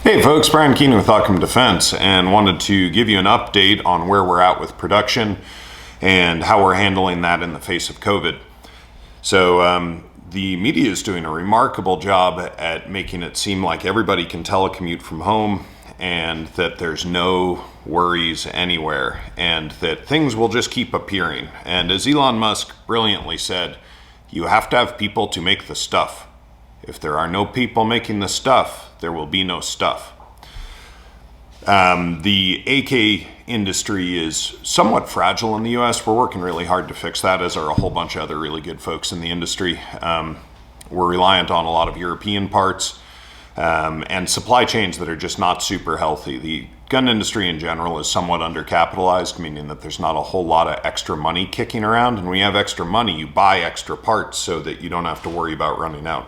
Hey folks, Brian Keenan with Occam Defense, and wanted to give you an update on where we're at with production and how we're handling that in the face of COVID. So the media is doing a remarkable job at making it seem like everybody can telecommute from home and that there's no worries anywhere and that things will just keep appearing. And as Elon Musk brilliantly said, you have to have people to make the stuff. If there are no people making the stuff, there will be no stuff. The AK industry is somewhat fragile in the US. We're working really hard to fix that, as are a whole bunch of other really good folks in the industry. We're reliant on a lot of European parts and supply chains that are just not super healthy. The gun industry in general is somewhat undercapitalized, meaning that there's not a whole lot of extra money kicking around. And when you have extra money, you buy extra parts so that you don't have to worry about running out.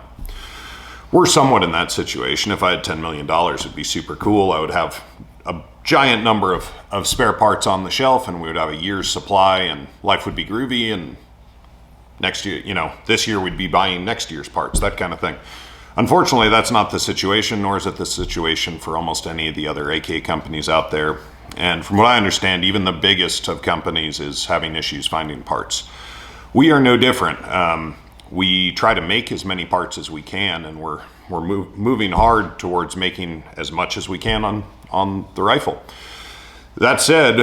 We're somewhat in that situation. If I had $10 million, it'd be super cool. I would have a giant number of spare parts on the shelf, and we would have a year's supply, and life would be groovy, and next year, this year we'd be buying next year's parts, that kind of thing. Unfortunately, that's not the situation, nor is it the situation for almost any of the other AK companies out there. And from what I understand, even the biggest of companies is having issues finding parts. We are no different. We try to make as many parts as we can, and we're moving hard towards making as much as we can on the rifle. That said,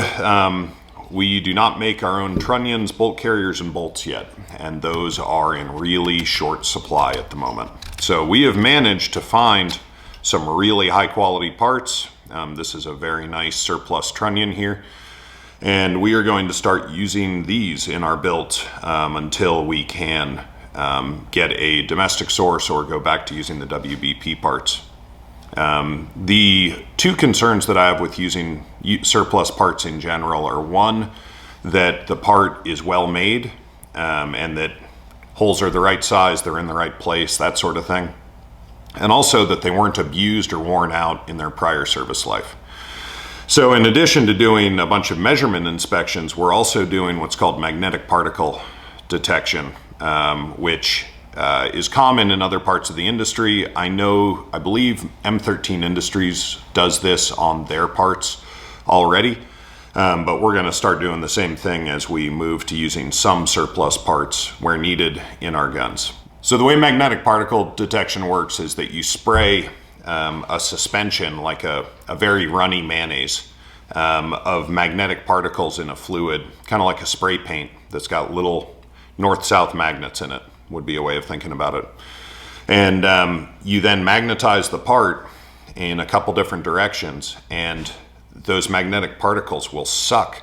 we do not make our own trunnions, bolt carriers, and bolts yet, and those are in really short supply at the moment. So we have managed to find some really high quality parts. This is a very nice surplus trunnion here, and we are going to start using these in our build until we can get a domestic source or go back to using the WBP parts. The two concerns that I have with using surplus parts in general are, one, that the part is well made and that holes are the right size, they're in the right place, that sort of thing. And also that they weren't abused or worn out in their prior service life. So in addition to doing a bunch of measurement inspections, we're also doing what's called magnetic particle detection, which is common in other parts of the industry. I believe M13 Industries does this on their parts already, but we're going to start doing the same thing as we move to using some surplus parts where needed in our guns. So the way magnetic particle detection works is that you spray a suspension, like a very runny mayonnaise, of magnetic particles in a fluid, kind of like a spray paint that's got little north-south magnets in it, would be a way of thinking about it. And you then magnetize the part in a couple different directions, and those magnetic particles will suck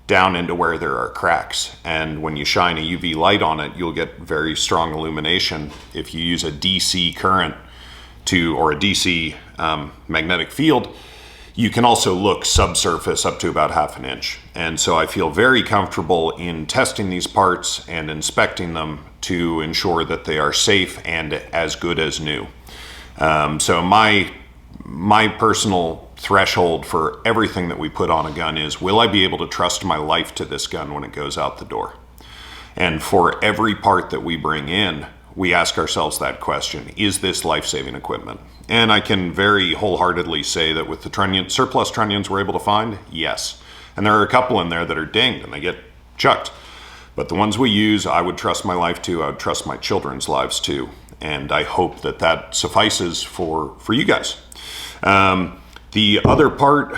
down into where there are cracks. And when you shine a UV light on it, you'll get very strong illumination. If you use a DC current or a DC magnetic field, you can also look subsurface up to about half an inch. And so I feel very comfortable in testing these parts and inspecting them to ensure that they are safe and as good as new. So my personal threshold for everything that we put on a gun is, will I be able to trust my life to this gun when it goes out the door? And for every part that we bring in, we ask ourselves that question: is this life-saving equipment? And I can very wholeheartedly say that with the surplus trunnions we're able to find, yes. And there are a couple in there that are dinged and they get chucked. But the ones we use, I would trust my life to, I would trust my children's lives to. And I hope that that suffices for you guys. The other part,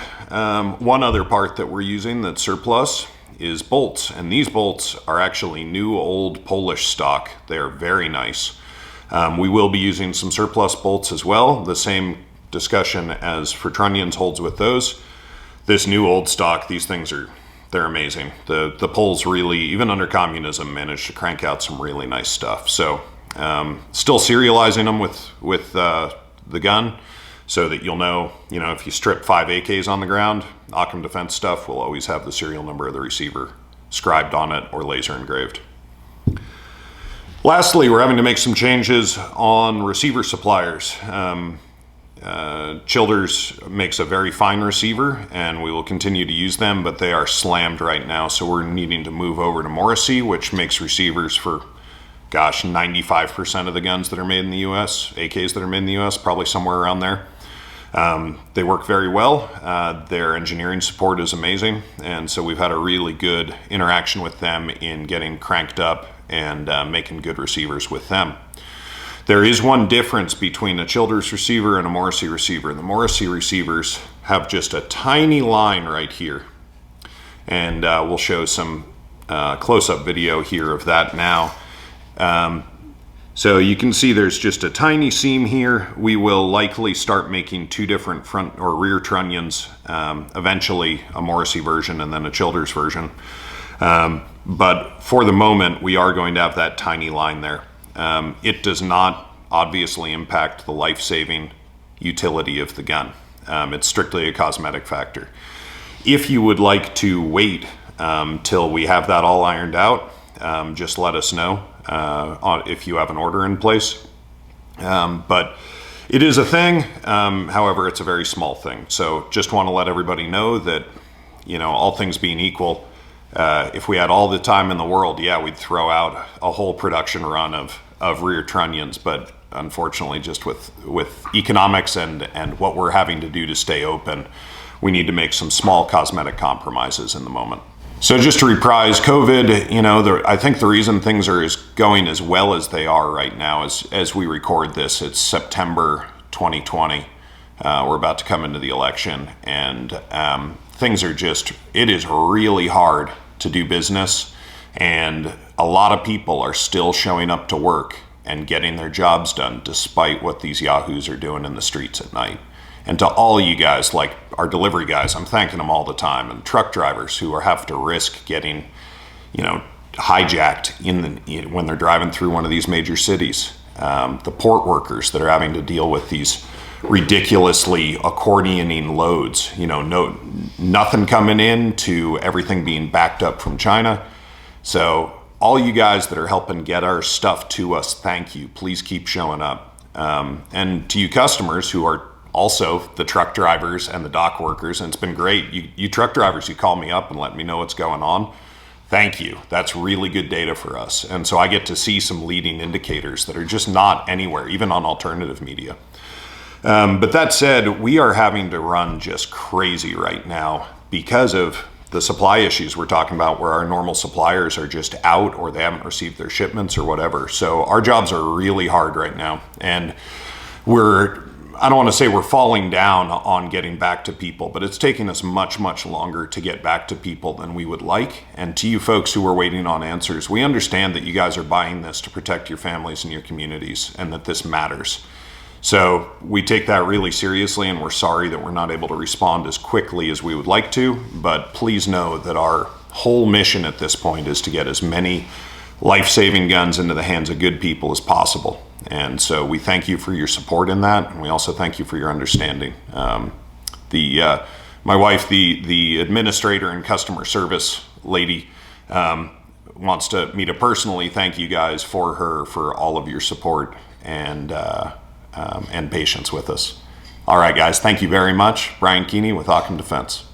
one other part that we're using that's surplus is bolts. And these bolts are actually new old Polish stock. They're very nice. We will be using some surplus bolts as well. The same discussion as for trunnions holds with those. This new old stock, these things they're amazing. The Poles really, even under communism, managed to crank out some really nice stuff. So still serializing them with the gun so that you'll know, if you strip 5 AKs on the ground, Occam Defense stuff will always have the serial number of the receiver scribed on it or laser engraved. Lastly, we're having to make some changes on receiver suppliers. Childers makes a very fine receiver, and we will continue to use them, but they are slammed right now, so we're needing to move over to Morrissey, which makes receivers for, 95% of the guns that are made in the US, AKs that are made in the US, probably somewhere around there. They work very well. Their engineering support is amazing. And so we've had a really good interaction with them in getting cranked up and making good receivers with them. There is one difference between a Childers receiver and a Morrissey receiver. The Morrissey receivers have just a tiny line right here. And we'll show some close-up video here of that now. So you can see there's just a tiny seam here. We will likely start making two different front or rear trunnions, eventually a Morrissey version and then a Childers version. But for the moment, we are going to have that tiny line there. It does not obviously impact the life-saving utility of the gun. It's strictly a cosmetic factor. If you would like to wait till we have that all ironed out, just let us know if you have an order in place. But it is a thing. However, it's a very small thing. So just want to let everybody know that, all things being equal, if we had all the time in the world, yeah, we'd throw out a whole production run of rear trunnions. But unfortunately, just with economics and what we're having to do to stay open, we need to make some small cosmetic compromises in the moment. So just to reprise, COVID, I think the reason things are going as well as they are right now is, as we record this, it's September 2020. We're about to come into the election, and things are it is really hard to do business, and a lot of people are still showing up to work and getting their jobs done despite what these yahoos are doing in the streets at night. And to all you guys, like our delivery guys, I'm thanking them all the time, and truck drivers who have to risk getting, hijacked when they're driving through one of these major cities. The port workers that are having to deal with these ridiculously accordioning loads, nothing coming in to everything being backed up from China. So all you guys that are helping get our stuff to us, thank you. Please keep showing up. And to you customers who are also the truck drivers and the dock workers, and it's been great. You truck drivers, you call me up and let me know what's going on. Thank you. That's really good data for us. And so I get to see some leading indicators that are just not anywhere, even on alternative media. But that said, we are having to run just crazy right now because of the supply issues we're talking about, where our normal suppliers are just out or they haven't received their shipments or whatever. So our jobs are really hard right now. And I don't want to say we're falling down on getting back to people, but it's taking us much, much longer to get back to people than we would like. And to you folks who are waiting on answers, we understand that you guys are buying this to protect your families and your communities, and that this matters. So we take that really seriously, and we're sorry that we're not able to respond as quickly as we would like to. But please know that our whole mission at this point is to get as many life-saving guns into the hands of good people as possible. And so we thank you for your support in that, and we also thank you for your understanding. My wife, the administrator and customer service lady, wants me to personally thank you guys for all of your support and patience with us. All right, guys, thank you very much. Brian Keeney with Occam Defense.